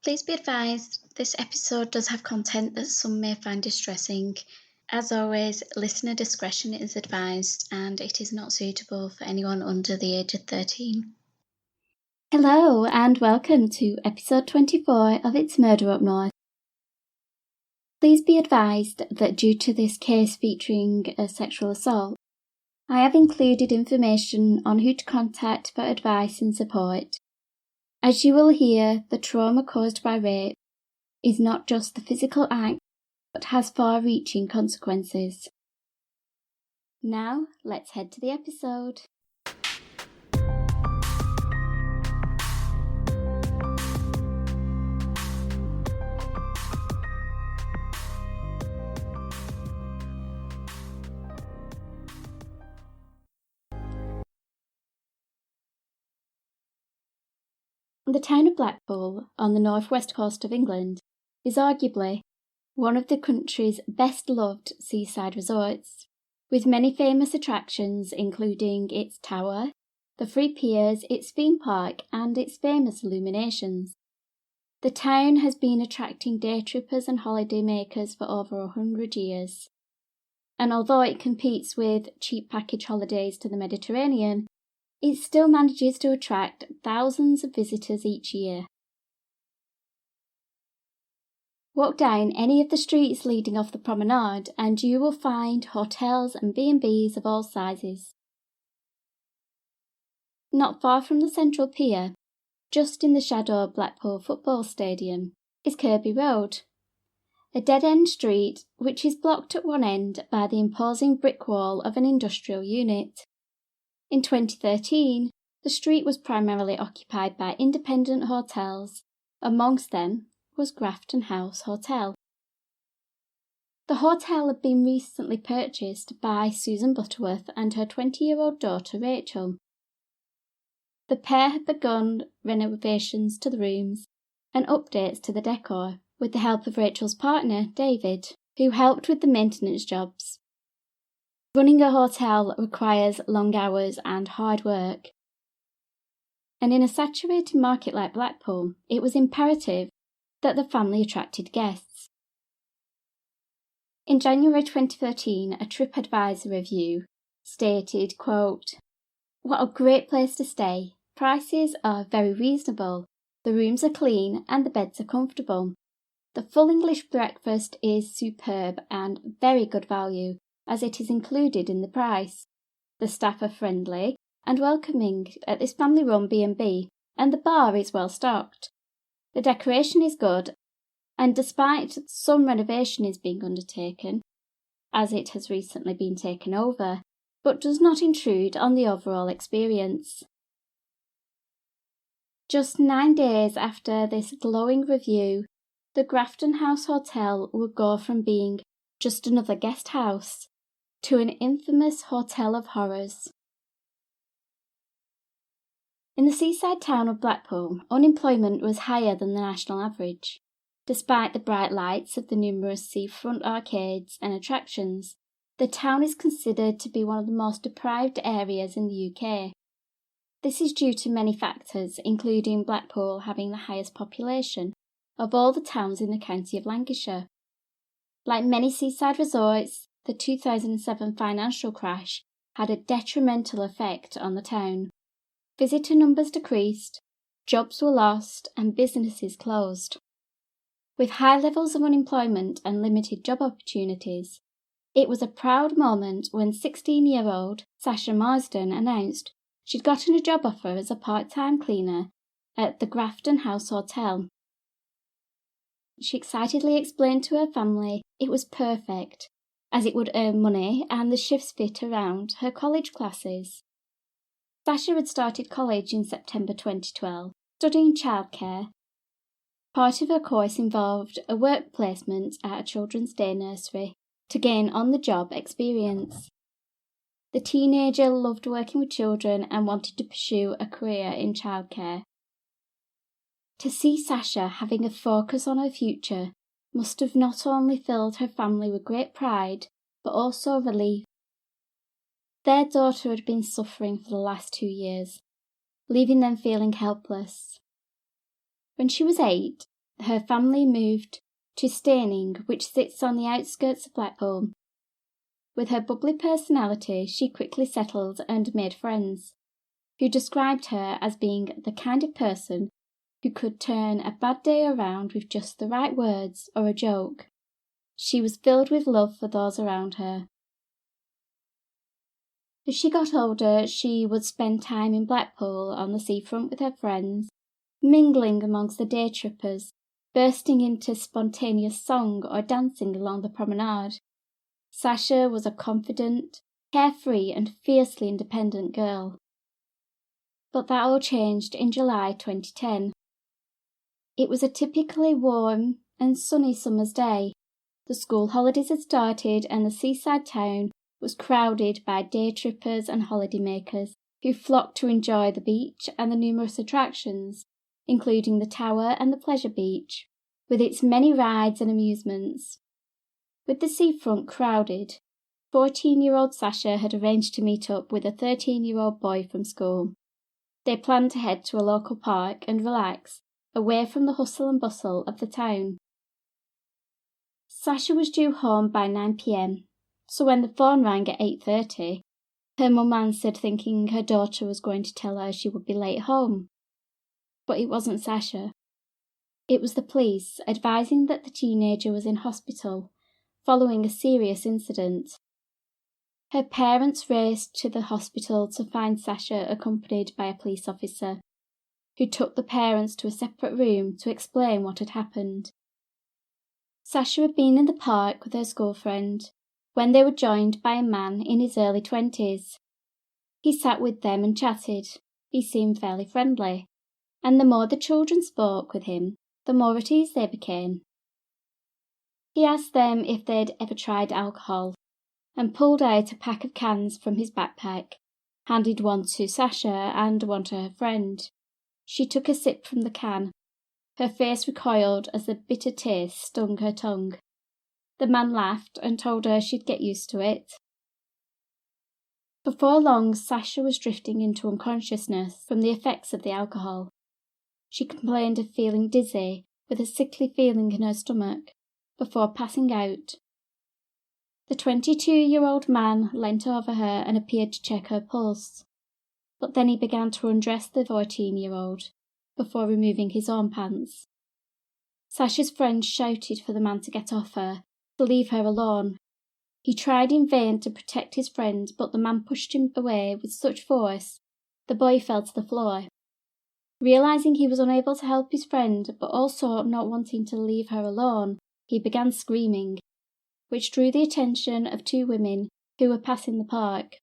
Please be advised, this episode does have content that some may find distressing. As always, listener discretion is advised and it is not suitable for anyone under the age of 13. Hello and welcome to episode 24 of It's Murder Up North. Please be advised that due to this case featuring a sexual assault, I have included information on who to contact for advice and support. As you will hear, the trauma caused by rape is not just the physical act, but has far-reaching consequences. Now, let's head to the episode. The town of Blackpool, on the northwest coast of England, is arguably one of the country's best-loved seaside resorts, with many famous attractions including its tower, the three piers, its theme park and its famous illuminations. The town has been attracting day trippers and holidaymakers for over 100 years, and although it competes with cheap package holidays to the Mediterranean, it still manages to attract thousands of visitors each year. Walk down any of the streets leading off the promenade and you will find hotels and B&Bs of all sizes. Not far from the central pier, just in the shadow of Blackpool Football Stadium, is Kirby Road, a dead-end street which is blocked at one end by the imposing brick wall of an industrial unit. In 2013, the street was primarily occupied by independent hotels. Amongst them was Grafton House Hotel. The hotel had been recently purchased by Susan Butterworth and her 20-year-old daughter Rachel. The pair had begun renovations to the rooms and updates to the decor with the help of Rachel's partner, David, who helped with the maintenance jobs. Running a hotel requires long hours and hard work. And in a saturated market like Blackpool, it was imperative that the family attracted guests. In January 2013, a TripAdvisor review stated, quote, "What a great place to stay. Prices are very reasonable, the rooms are clean and the beds are comfortable. The full English breakfast is superb and very good value, as it is included in the price. The staff are friendly and welcoming at this family-run B&B, and the bar is well stocked. The decoration is good, and despite some renovation is being undertaken, as it has recently been taken over, but does not intrude on the overall experience." Just 9 days after this glowing review, the Grafton House Hotel would go from being just another guest house to an infamous hotel of horrors. In the seaside town of Blackpool, unemployment was higher than the national average. Despite the bright lights of the numerous seafront arcades and attractions, the town is considered to be one of the most deprived areas in the UK. This is due to many factors, including Blackpool having the highest population of all the towns in the county of Lancashire. Like many seaside resorts, the 2007 financial crash had a detrimental effect on the town. Visitor numbers decreased, jobs were lost, and businesses closed. With high levels of unemployment and limited job opportunities, it was a proud moment when 16-year-old Sasha Marsden announced she'd gotten a job offer as a part-time cleaner at the Grafton House Hotel. She excitedly explained to her family it was perfect, as it would earn money and the shifts fit around her college classes. Sasha had started college in September 2012, studying childcare. Part of her course involved a work placement at a children's day nursery to gain on-the-job experience. The teenager loved working with children and wanted to pursue a career in childcare. To see Sasha having a focus on her future must have not only filled her family with great pride, but also relief. Their daughter had been suffering for the last 2 years, leaving them feeling helpless. When she was 8, her family moved to Staining, which sits on the outskirts of Blackpool. With her bubbly personality, she quickly settled and made friends, who described her as being the kind of person who could turn a bad day around with just the right words or a joke. She was filled with love for those around her. As she got older, she would spend time in Blackpool on the seafront with her friends, mingling amongst the day trippers, bursting into spontaneous song or dancing along the promenade. Sasha was a confident, carefree and fiercely independent girl. But that all changed in July 2010. It was a typically warm and sunny summer's day. The school holidays had started and the seaside town was crowded by day trippers and holidaymakers who flocked to enjoy the beach and the numerous attractions, including the Tower and the Pleasure Beach, with its many rides and amusements. With the seafront crowded, 14-year-old Sasha had arranged to meet up with a 13-year-old boy from school. They planned to head to a local park and relax, away from the hustle and bustle of the town. Sasha was due home by 9 p.m, so when the phone rang at 8:30, her mum answered thinking her daughter was going to tell her she would be late home. But it wasn't Sasha. It was the police, advising that the teenager was in hospital following a serious incident. Her parents raced to the hospital to find Sasha accompanied by a police officer, who took the parents to a separate room to explain what had happened. Sasha had been in the park with her school friend when they were joined by a man in his early 20s. He sat with them and chatted. He seemed fairly friendly, and the more the children spoke with him, the more at ease they became. He asked them if they'd ever tried alcohol, and pulled out a pack of cans from his backpack, handed one to Sasha and one to her friend. She took a sip from the can. Her face recoiled as the bitter taste stung her tongue. The man laughed and told her she'd get used to it. Before long, Sasha was drifting into unconsciousness from the effects of the alcohol. She complained of feeling dizzy, with a sickly feeling in her stomach, before passing out. The 22-year-old man leant over her and appeared to check her pulse, but then he began to undress the 14-year-old, before removing his own pants. Sasha's friend shouted for the man to get off her, to leave her alone. He tried in vain to protect his friend, but the man pushed him away with such force, the boy fell to the floor. Realizing he was unable to help his friend, but also not wanting to leave her alone, he began screaming, which drew the attention of two women who were passing the park.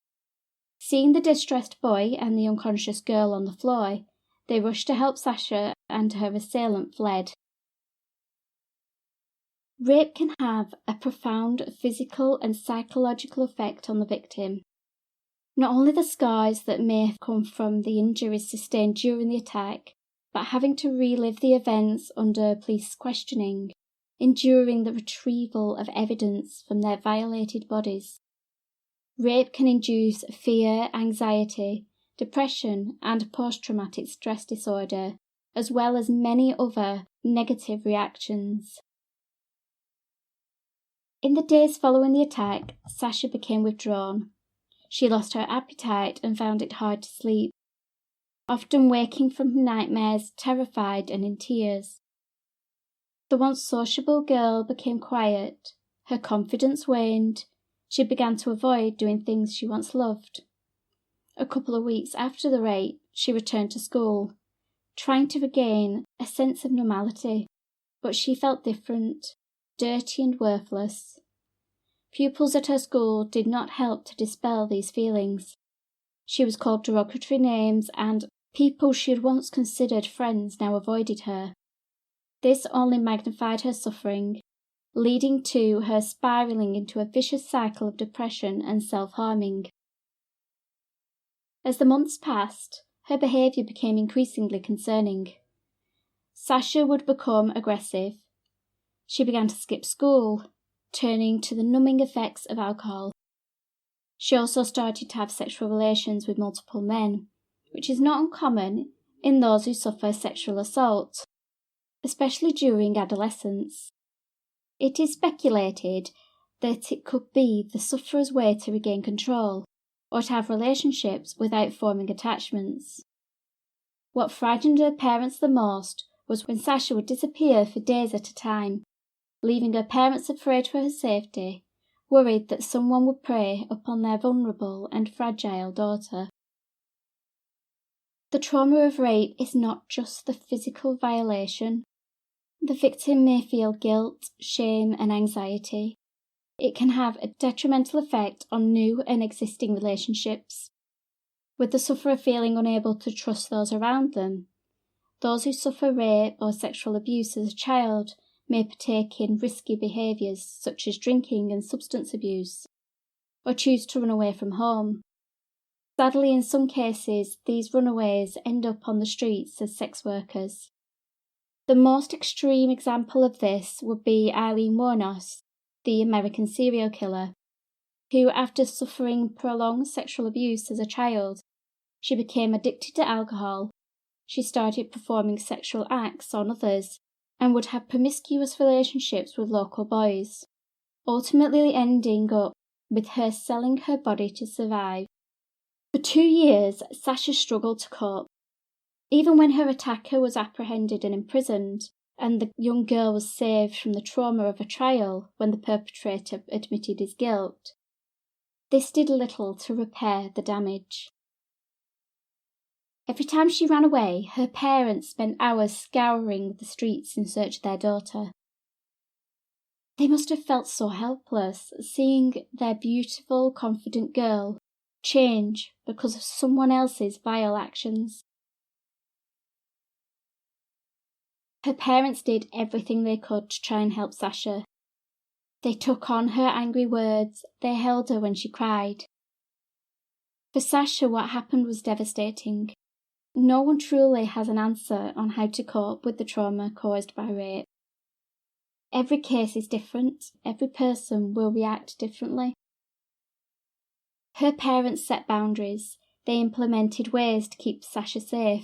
Seeing the distressed boy and the unconscious girl on the floor, they rushed to help Sasha, and her assailant fled. Rape can have a profound physical and psychological effect on the victim. Not only the scars that may come from the injuries sustained during the attack, but having to relive the events under police questioning, enduring the retrieval of evidence from their violated bodies. Rape can induce fear, anxiety, depression, and post-traumatic stress disorder, as well as many other negative reactions. In the days following the attack, Sasha became withdrawn. She lost her appetite and found it hard to sleep, often waking from nightmares terrified and in tears. The once sociable girl became quiet, her confidence waned, she began to avoid doing things she once loved. A couple of weeks after the rape, she returned to school, trying to regain a sense of normality, but she felt different, dirty and worthless. Pupils at her school did not help to dispel these feelings. She was called derogatory names, and people she had once considered friends now avoided her. This only magnified her suffering, leading to her spiralling into a vicious cycle of depression and self-harming. As the months passed, her behaviour became increasingly concerning. Sasha would become aggressive. She began to skip school, turning to the numbing effects of alcohol. She also started to have sexual relations with multiple men, which is not uncommon in those who suffer sexual assault. especially during adolescence. It is speculated that it could be the sufferer's way to regain control or to have relationships without forming attachments. What frightened her parents the most was when Sasha would disappear for days at a time, leaving her parents afraid for her safety, worried that someone would prey upon their vulnerable and fragile daughter. The trauma of rape is not just the physical violation. The victim may feel guilt, shame, and anxiety. It can have a detrimental effect on new and existing relationships, with the sufferer feeling unable to trust those around them. Those who suffer rape or sexual abuse as a child may partake in risky behaviours such as drinking and substance abuse, or choose to run away from home. Sadly, in some cases, these runaways end up on the streets as sex workers. The most extreme example of this would be Eileen Wuornos, the American serial killer, who, after suffering prolonged sexual abuse as a child, she became addicted to alcohol. She started performing sexual acts on others and would have promiscuous relationships with local boys, ultimately ending up with her selling her body to survive. For 2 years, Sasha struggled to cope. Even when her attacker was apprehended and imprisoned, and the young girl was saved from the trauma of a trial when the perpetrator admitted his guilt, this did little to repair the damage. Every time she ran away, her parents spent hours scouring the streets in search of their daughter. They must have felt so helpless, seeing their beautiful, confident girl change because of someone else's vile actions. Her parents did everything they could to try and help Sasha. They took on her angry words, they held her when she cried. For Sasha, what happened was devastating. No one truly has an answer on how to cope with the trauma caused by rape. Every case is different, every person will react differently. Her parents set boundaries. They implemented ways to keep Sasha safe.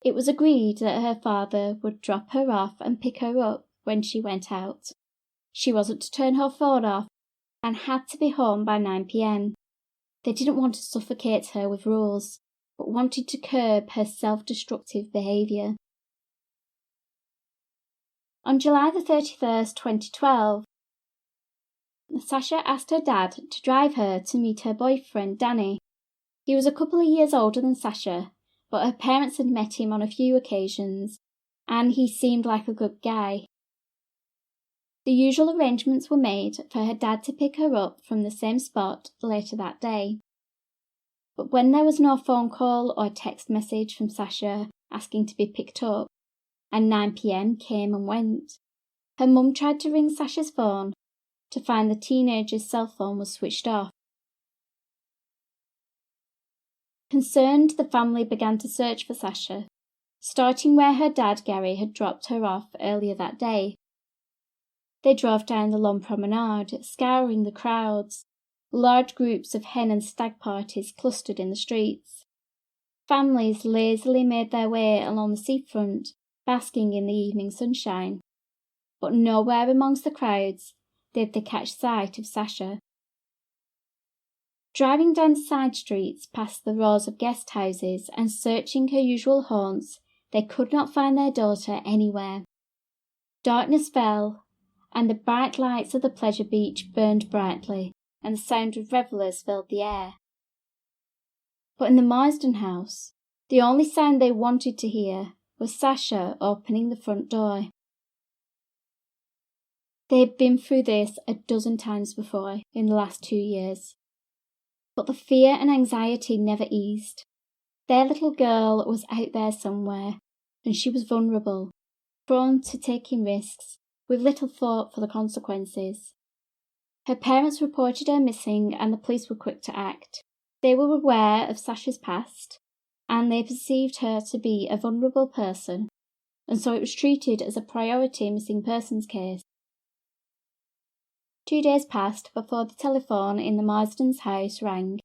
It was agreed that her father would drop her off and pick her up when she went out. She wasn't to turn her phone off and had to be home by 9 p.m. They didn't want to suffocate her with rules, but wanted to curb her self-destructive behaviour. On July the 31st, 2012, Sasha asked her dad to drive her to meet her boyfriend, Danny. He was a couple of years older than Sasha, but her parents had met him on a few occasions, and he seemed like a good guy. The usual arrangements were made for her dad to pick her up from the same spot later that day. But when there was no phone call or text message from Sasha asking to be picked up, and 9 p.m. came and went, her mum tried to ring Sasha's phone to find the teenager's cell phone was switched off. Concerned, the family began to search for Sasha, starting where her dad Gary had dropped her off earlier that day. They drove down the long promenade, scouring the crowds. Large groups of hen and stag parties clustered in the streets. Families lazily made their way along the seafront, basking in the evening sunshine. But nowhere amongst the crowds did they catch sight of Sasha. Driving down the side streets past the rows of guest houses and searching her usual haunts, they could not find their daughter anywhere. Darkness fell, and the bright lights of the pleasure beach burned brightly, and the sound of revellers filled the air. But in the Marsden house, the only sound they wanted to hear was Sasha opening the front door. They had been through this a dozen times before in the last 2 years. But the fear and anxiety never eased. Their little girl was out there somewhere, and she was vulnerable, prone to taking risks, with little thought for the consequences. Her parents reported her missing, and the police were quick to act. They were aware of Sasha's past, and they perceived her to be a vulnerable person, and so it was treated as a priority missing persons case. 2 days passed before the telephone in the Marsden's house rang.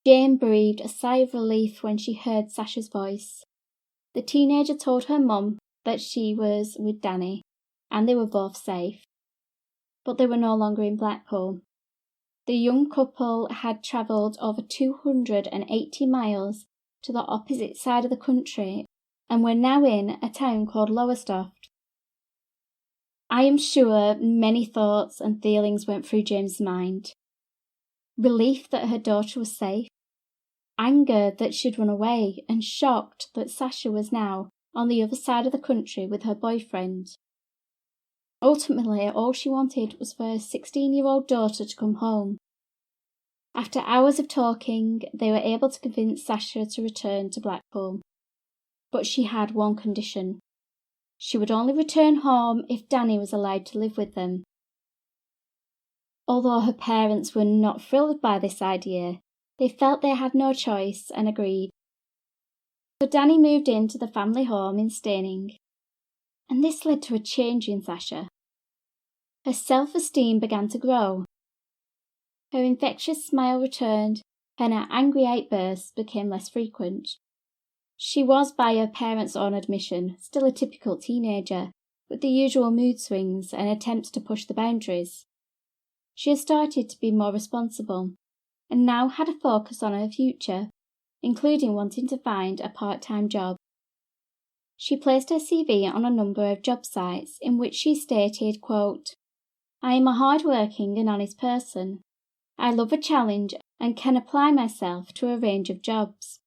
Jane breathed a sigh of relief when she heard Sasha's voice. The teenager told her mum that she was with Danny, and they were both safe. But they were no longer in Blackpool. The young couple had travelled over 280 miles to the opposite side of the country and were now in a town called Lowestoft. I am sure many thoughts and feelings went through Jane's mind. Relief that her daughter was safe, anger that she'd run away, and shocked that Sasha was now on the other side of the country with her boyfriend. Ultimately, all she wanted was for her 16-year-old daughter to come home. After hours of talking, they were able to convince Sasha to return to Blackpool. But she had one condition. She would only return home if Danny was allowed to live with them. Although her parents were not thrilled by this idea, they felt they had no choice and agreed. So Danny moved into the family home in Staining, and this led to a change in Sasha. Her self-esteem began to grow. Her infectious smile returned, and her angry outbursts became less frequent. She was, by her parents' own admission, still a typical teenager, with the usual mood swings and attempts to push the boundaries. She had started to be more responsible, and now had a focus on her future, including wanting to find a part-time job. She placed her CV on a number of job sites in which she stated, quote, "I am a hard-working and honest person. I love a challenge and can apply myself to a range of jobs.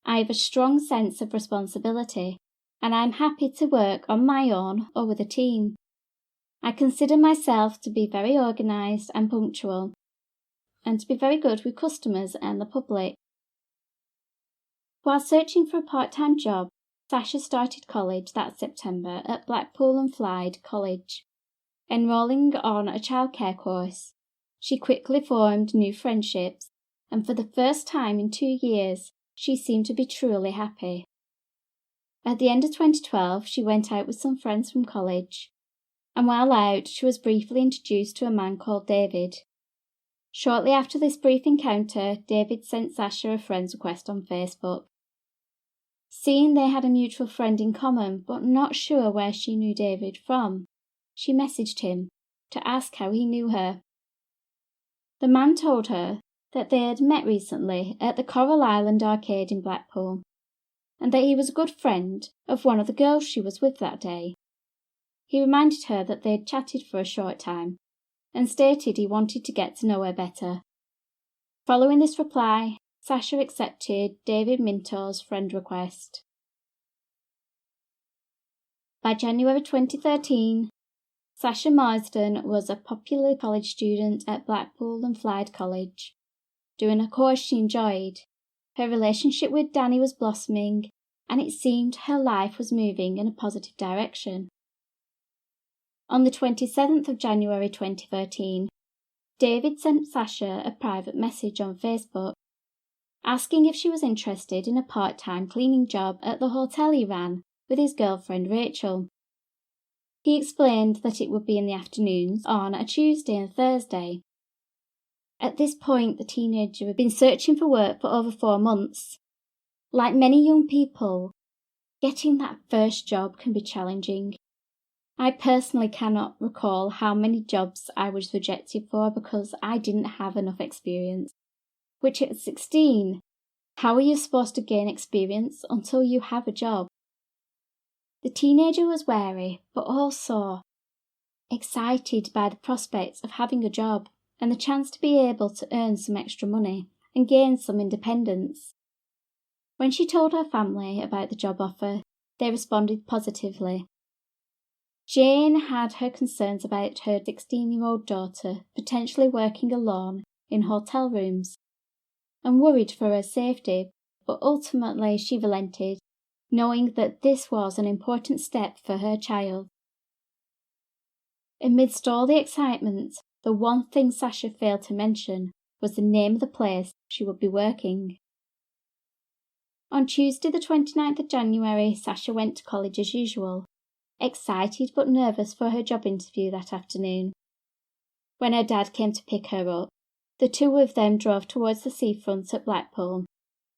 I have a strong sense of responsibility, and I am happy to work on my own or with a team. I consider myself to be very organised and punctual, and to be very good with customers and the public." While searching for a part-time job, Sasha started college that September at Blackpool and Clyde College. Enrolling on a childcare course, she quickly formed new friendships, and for the first time in 2 years, she seemed to be truly happy. At the end of 2012, she went out with some friends from college, and while out, she was briefly introduced to a man called David. Shortly after this brief encounter, David sent Sasha a friend's request on Facebook. Seeing they had a mutual friend in common, but not sure where she knew David from, she messaged him to ask how he knew her. The man told her that they had met recently at the Coral Island Arcade in Blackpool, and that he was a good friend of one of the girls she was with that day. He reminded her that they had chatted for a short time, and stated he wanted to get to know her better. Following this reply, Sasha accepted David Minto's friend request. By January 2013, Sasha Marsden was a popular college student at Blackpool and Clyde College. Doing a course she enjoyed, her relationship with Danny was blossoming, and it seemed her life was moving in a positive direction. On the 27th of January 2013, David sent Sasha a private message on Facebook, asking if she was interested in a part-time cleaning job at the hotel he ran with his girlfriend Rachel. He explained that it would be in the afternoons on a Tuesday and Thursday. At this point, the teenager had been searching for work for over 4 months. Like many young people, getting that first job can be challenging. I personally cannot recall how many jobs I was rejected for because I didn't have enough experience. Which at 16, how are you supposed to gain experience until you have a job? The teenager was wary, but also excited by the prospect of having a job and the chance to be able to earn some extra money and gain some independence. When she told her family about the job offer, they responded positively. Jane had her concerns about her 16-year-old daughter potentially working alone in hotel rooms and worried for her safety, but ultimately she relented, knowing that this was an important step for her child. Amidst all the excitement, the one thing Sasha failed to mention was the name of the place she would be working. On Tuesday the 29th of January, Sasha went to college as usual, excited but nervous for her job interview that afternoon. When her dad came to pick her up, the two of them drove towards the seafront at Blackpool.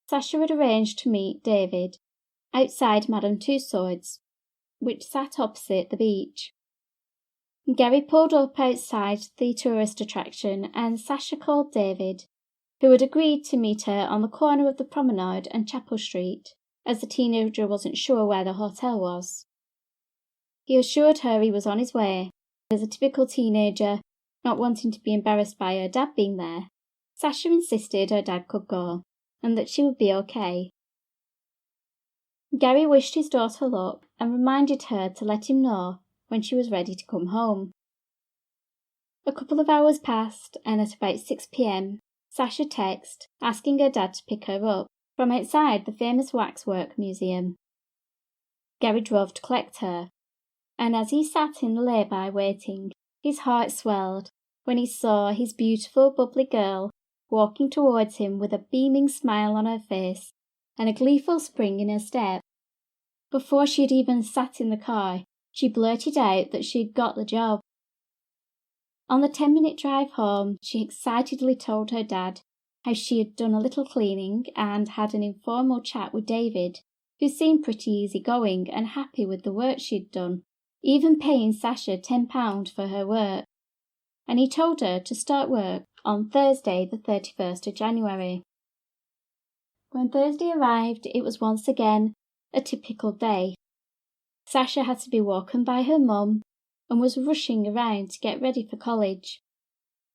Sasha had arranged to meet David outside Madame Tussauds, which sat opposite the beach. Gary pulled up outside the tourist attraction and Sasha called David, who had agreed to meet her on the corner of the promenade and Chapel Street, as the teenager wasn't sure where the hotel was. He assured her he was on his way. As a typical teenager, not wanting to be embarrassed by her dad being there, Sasha insisted her dad could go, and that she would be okay. Gary wished his daughter luck and reminded her to let him know when she was ready to come home. A couple of hours passed, and at about 6 p.m, Sasha texted asking her dad to pick her up from outside the famous waxwork museum. Gary drove to collect her, and as he sat in the lay-by waiting, his heart swelled when he saw his beautiful, bubbly girl walking towards him with a beaming smile on her face and a gleeful spring in her step. Before she had even sat in the car, she blurted out that she had got the job. On the 10-minute drive home, she excitedly told her dad how she had done a little cleaning and had an informal chat with David, who seemed pretty easygoing and happy with the work she'd done, even paying Sasha £10 for her work. And he told her to start work on Thursday the 31st of January. When Thursday arrived, it was once again a typical day. Sasha had to be woken by her mum and was rushing around to get ready for college.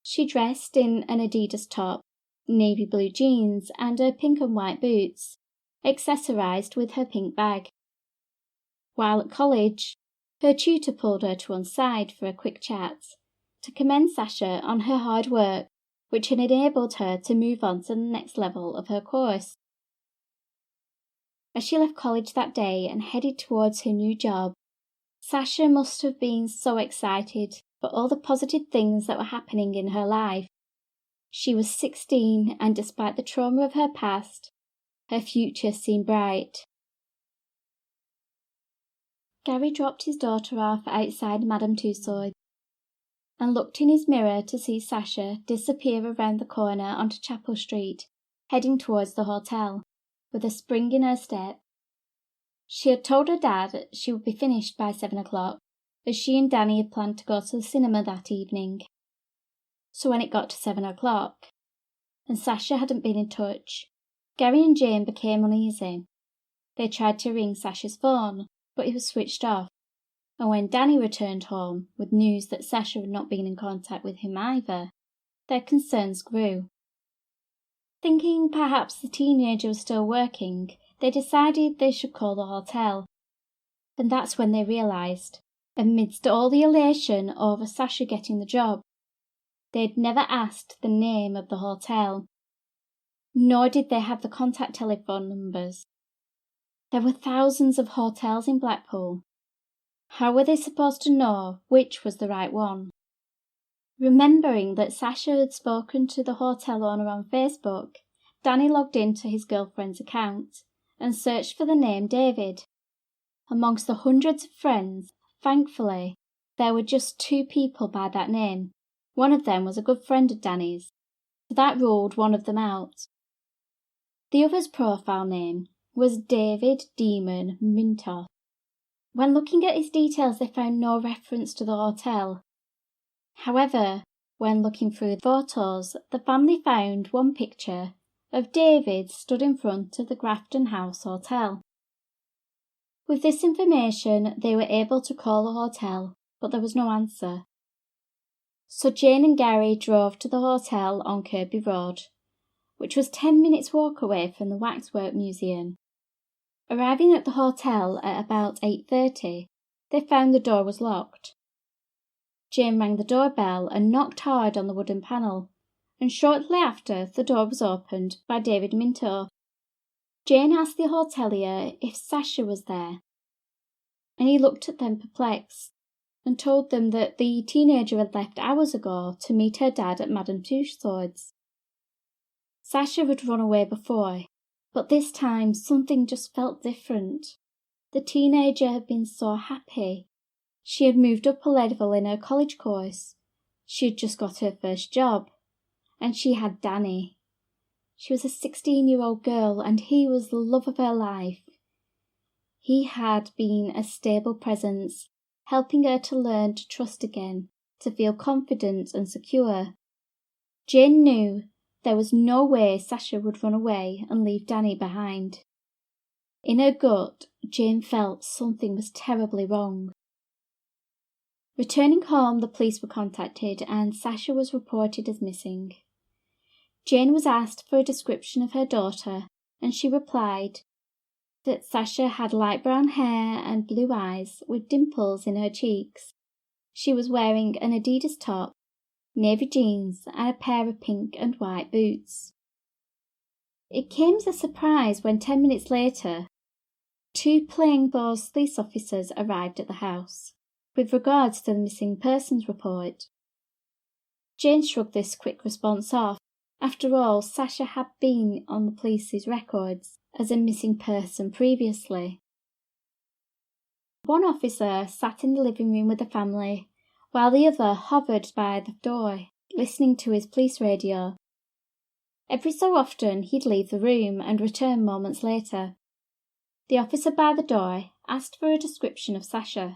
She dressed in an Adidas top, navy blue jeans and her pink and white boots, accessorised with her pink bag. While at college, her tutor pulled her to one side for a quick chat, to commend Sasha on her hard work, which had enabled her to move on to the next level of her course. As she left college that day and headed towards her new job, Sasha must have been so excited for all the positive things that were happening in her life. She was 16, and despite the trauma of her past, her future seemed bright. Gary dropped his daughter off outside Madame Tussauds and looked in his mirror to see Sasha disappear around the corner onto Chapel Street, heading towards the hotel, with a spring in her step. She had told her dad she would be finished by 7 o'clock, as she and Danny had planned to go to the cinema that evening. So when it got to 7 o'clock, and Sasha hadn't been in touch, Gary and Jane became uneasy. They tried to ring Sasha's phone, but it was switched off, and when Danny returned home with news that Sasha had not been in contact with him either, their concerns grew. Thinking perhaps the teenager was still working, they decided they should call the hotel. And that's when they realised, amidst all the elation over Sasha getting the job, they'd never asked the name of the hotel, nor did they have the contact telephone numbers. There were thousands of hotels in Blackpool. How were they supposed to know which was the right one? Remembering that Sasha had spoken to the hotel owner on Facebook, Danny logged into his girlfriend's account and searched for the name David. Amongst the hundreds of friends, thankfully, there were just 2 people by that name. One of them was a good friend of Danny's, so that ruled one of them out. The other's profile name was David Demon Mintoff. When looking at his details, they found no reference to the hotel. However, when looking through the photos, the family found one picture of David stood in front of the Grafton House Hotel. With this information, they were able to call the hotel, but there was no answer. So Jane and Gary drove to the hotel on Kirby Road, which was 10 minutes walk away from the Waxwork Museum. Arriving at the hotel at about 8:30, they found the door was locked. Jane rang the doorbell and knocked hard on the wooden panel, and shortly after the door was opened by David Minto. Jane asked the hotelier if Sasha was there, and he looked at them perplexed and told them that the teenager had left hours ago to meet her dad at Madame Tussauds. Sasha had run away before, but this time something just felt different. The teenager had been so happy. She had moved up a level in her college course. She had just got her first job. And she had Danny. She was a 16-year-old girl, and he was the love of her life. he had been a stable presence, helping her to learn to trust again, to feel confident and secure. Jane knew there was no way Sasha would run away and leave Danny behind. In her gut, Jane felt something was terribly wrong. Returning home, the police were contacted and Sasha was reported as missing. Jane was asked for a description of her daughter, and she replied that Sasha had light brown hair and blue eyes with dimples in her cheeks. She was wearing an Adidas top, navy jeans, and a pair of pink and white boots. It came as a surprise when 10 minutes later, 2 plainclothes police officers arrived at the house with regards to the missing persons report. Jane shrugged this quick response off. After all, Sasha had been on the police's records as a missing person previously. One officer sat in the living room with the family, while the other hovered by the door, listening to his police radio. Every so often he'd leave the room and return moments later. The officer by the door asked for a description of Sasha,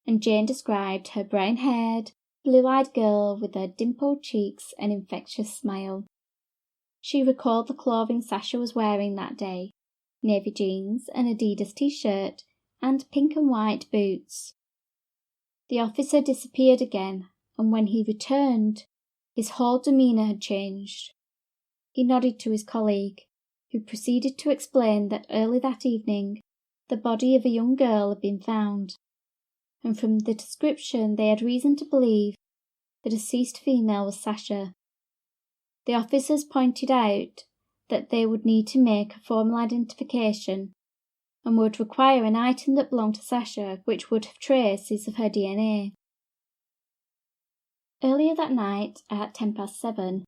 and Jane described her brown-haired, blue-eyed girl with her dimpled cheeks and infectious smile. She recalled the clothing Sasha was wearing that day: navy jeans, an Adidas t-shirt, and pink and white boots. The officer disappeared again, and when he returned, his whole demeanour had changed. He nodded to his colleague, who proceeded to explain that early that evening the body of a young girl had been found, and from the description they had reason to believe the deceased female was Sasha. The officers pointed out that they would need to make a formal identification and would require an item that belonged to Sasha which would have traces of her DNA. Earlier that night, at 7:10,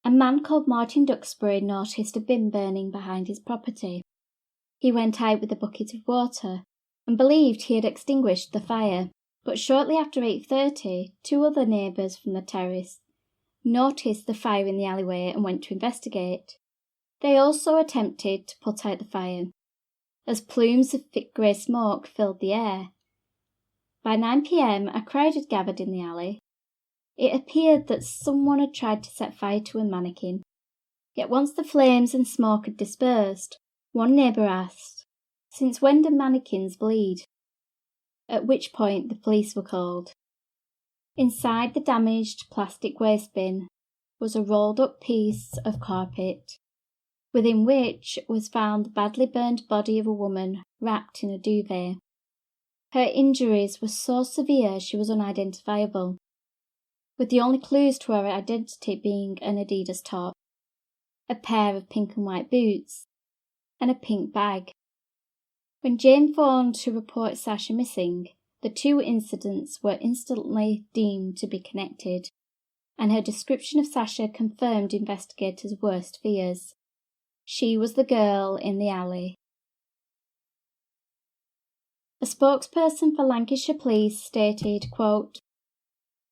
a man called Martin Duxbury noticed a bin burning behind his property. He went out with a bucket of water and believed he had extinguished the fire, but shortly after 8:30, 2 other neighbours from the terrace noticed the fire in the alleyway and went to investigate. They also attempted to put out the fire, as plumes of thick grey smoke filled the air. By 9 p.m, a crowd had gathered in the alley. It appeared that someone had tried to set fire to a mannequin. Yet once the flames and smoke had dispersed, one neighbour asked, "Since when do mannequins bleed?" At which point the police were called. Inside the damaged plastic waste bin was a rolled-up piece of carpet, within which was found the badly burned body of a woman wrapped in a duvet. Her injuries were so severe she was unidentifiable, with the only clues to her identity being an Adidas top, a pair of pink and white boots, and a pink bag. When Jane phoned to report Sasha missing, the 2 incidents were instantly deemed to be connected, and her description of Sasha confirmed investigators' worst fears. She was the girl in the alley. A spokesperson for Lancashire Police stated, quote,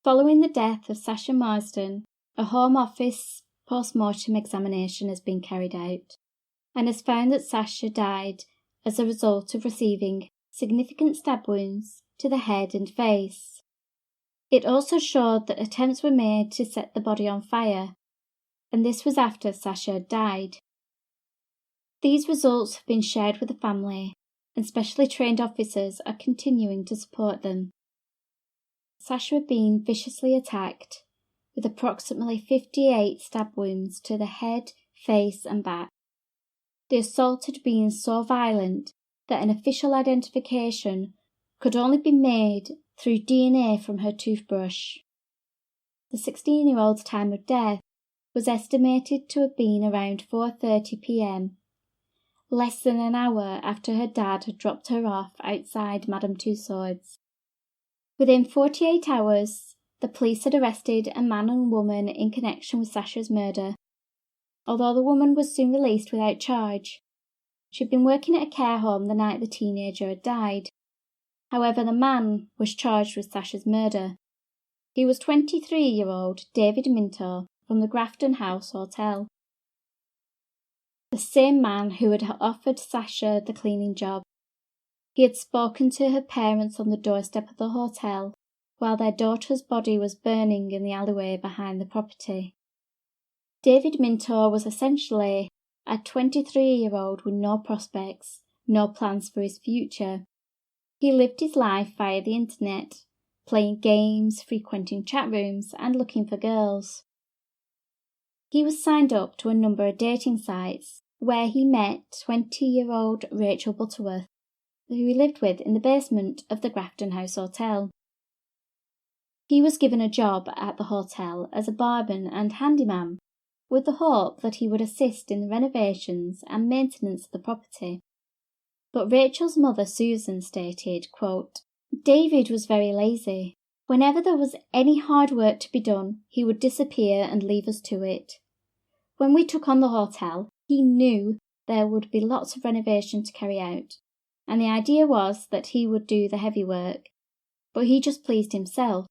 "Following the death of Sasha Marsden, a Home Office post-mortem examination has been carried out and has found that Sasha died as a result of receiving significant stab wounds to the head and face. It also showed that attempts were made to set the body on fire, and this was after Sasha had died. These results have been shared with the family, and specially trained officers are continuing to support them." Sasha had been viciously attacked, with approximately 58 stab wounds to the head, face and back. The assault had been so violent that an official identification could only be made through DNA from her toothbrush. The 16-year-old's time of death was estimated to have been around 4:30 p.m, less than an hour after her dad had dropped her off outside Madame Tussauds. Within 48 hours, the police had arrested a man and woman in connection with Sasha's murder. Although the woman was soon released without charge, she'd been working at a care home the night the teenager had died. However, the man was charged with Sasha's murder. He was 23-year-old David Minto from the Grafton House Hotel, the same man who had offered Sasha the cleaning job. He had spoken to her parents on the doorstep of the hotel while their daughter's body was burning in the alleyway behind the property. David Minto was essentially a 23-year-old with no prospects, no plans for his future. He lived his life via the internet, playing games, frequenting chat rooms, and looking for girls. He was signed up to a number of dating sites where he met 20-year-old Rachel Butterworth, who he lived with in the basement of the Grafton House Hotel. He was given a job at the hotel as a barman and handyman, with the hope that he would assist in the renovations and maintenance of the property. But Rachel's mother, Susan, stated, quote, "David was very lazy. Whenever there was any hard work to be done, he would disappear and leave us to it. When we took on the hotel, he knew there would be lots of renovation to carry out, and the idea was that he would do the heavy work, but he just pleased himself."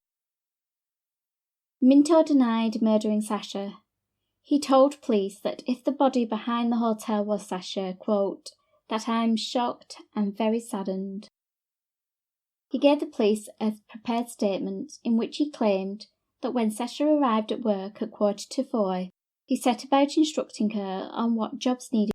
Minto denied murdering Sasha. He told police that if the body behind the hotel was Sasha, quote, "that I'm shocked and very saddened." He gave the police a prepared statement in which he claimed that when Sasha arrived at work at 3:45, he set about instructing her on what jobs needed